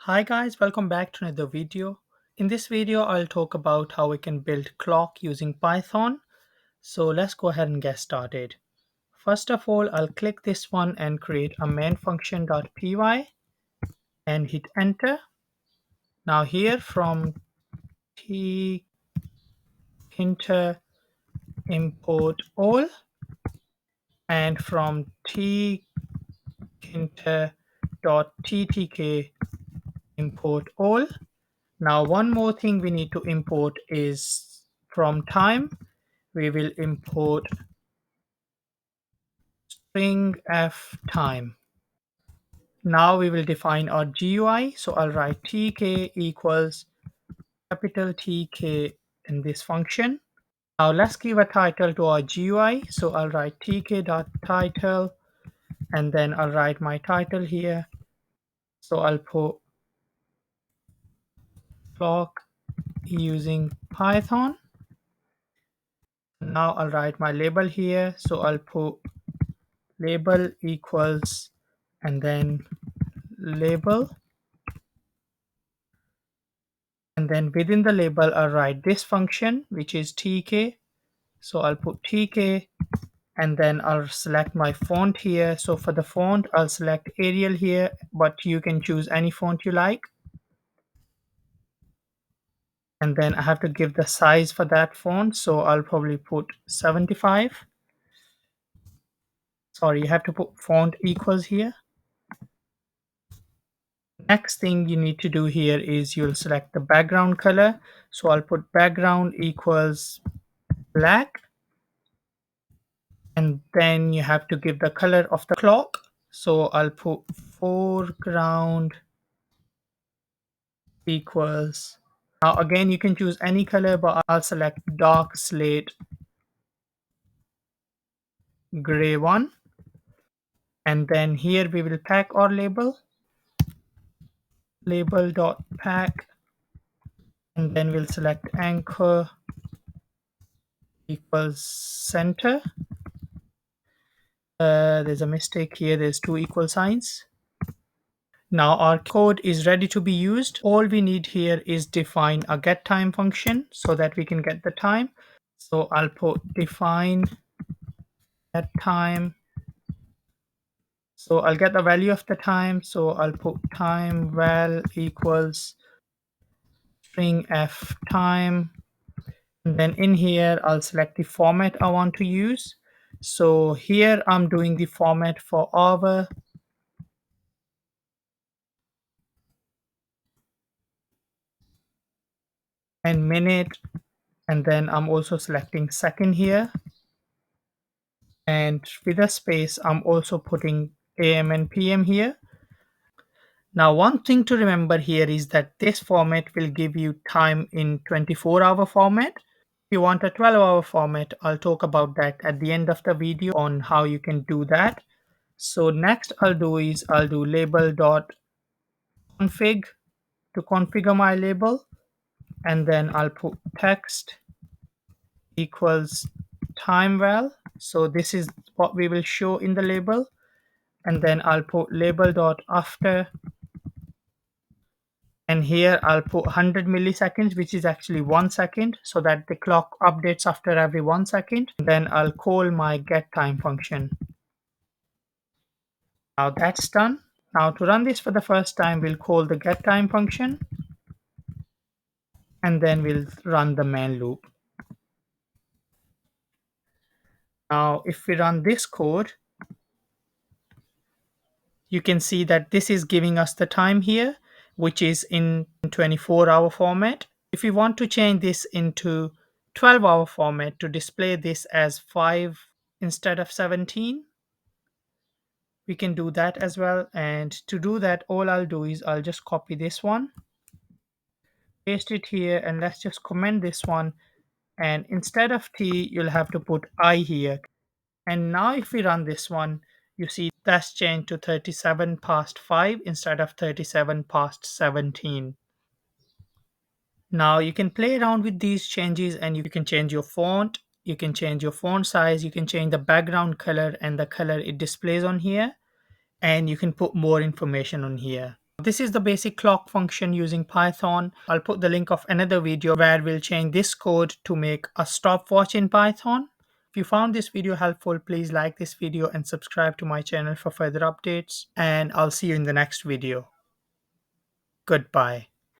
Hi guys, welcome back to another video. In this video, I'll talk about how we can build clock using Python. So let's go ahead and get started. First of all, I'll click this one and create a main function.py and hit enter. Now here from t import all and from t import all. Now one more thing we need to import is from time. We will import string f time. Now we will define our GUI. So I'll write tk equals capital TK in this function. Now let's give a title to our GUI. So I'll write tk.title and then I'll write my title here. So I'll put clock using Python. Now I'll write my label here. So I'll put label equals and then label, and then within the label I'll write this function which is tk. So I'll put tk and then I'll select my font here. So for the font I'll select Arial here, but you can choose any font you like. And then I have to give the size for that font, so I'll probably put 75. Sorry, you have to put font equals here. Next thing you need to do here is you'll select the background color. So I'll put background equals black, and then you have to give the color of the clock. So I'll put foreground equals, now again you can choose any color, but I'll select dark slate gray one. And then here we will pack our label.pack, and then we'll select anchor equals center. There's a mistake here, there's two equal signs. Now our code is ready to be used. All we need here is define a get time function so that we can get the time. So I'll put define get time. So I'll get the value of the time. So I'll put time val equals string f time. And then in here, I'll select the format I want to use. So here I'm doing the format for hour. And minute. And then I'm also selecting second here. And with a space, I'm also putting AM and PM here. Now, one thing to remember here is that this format will give you time in 24-hour format. If you want a 12-hour format, I'll talk about that at the end of the video on how you can do that. So next I'll do is I'll do label.config to configure my label, and then I'll put text equals time val. So this is what we will show in the label. And then I'll put label.after, and here I'll put 100 milliseconds, which is actually 1 second, so that the clock updates after every 1 second. Then I'll call my get time function. Now that's done. Now to run this for the first time, we'll call the get time function, and then we'll run the main loop. Now if we run this code, you can see that this is giving us the time here, which is in 24-hour format. If we want to change this into 12-hour format to display this as 5 instead of 17, we can do that as well. And to do that, all I'll do is I'll just copy this one, paste it here, and let's just comment this one. And instead of t, you'll have to put I here. And now if we run this one, you see that's changed to 37 past 5 instead of 37 past 17. Now you can play around with these changes, and you can change your font, you can change your font size, you can change the background color and the color it displays on here, and you can put more information on here. This is the basic clock function using Python. I'll put the link of another video where we'll change this code to make a stopwatch in Python. If you found this video helpful, please like this video and subscribe to my channel for further updates. And I'll see you in the next video. Goodbye.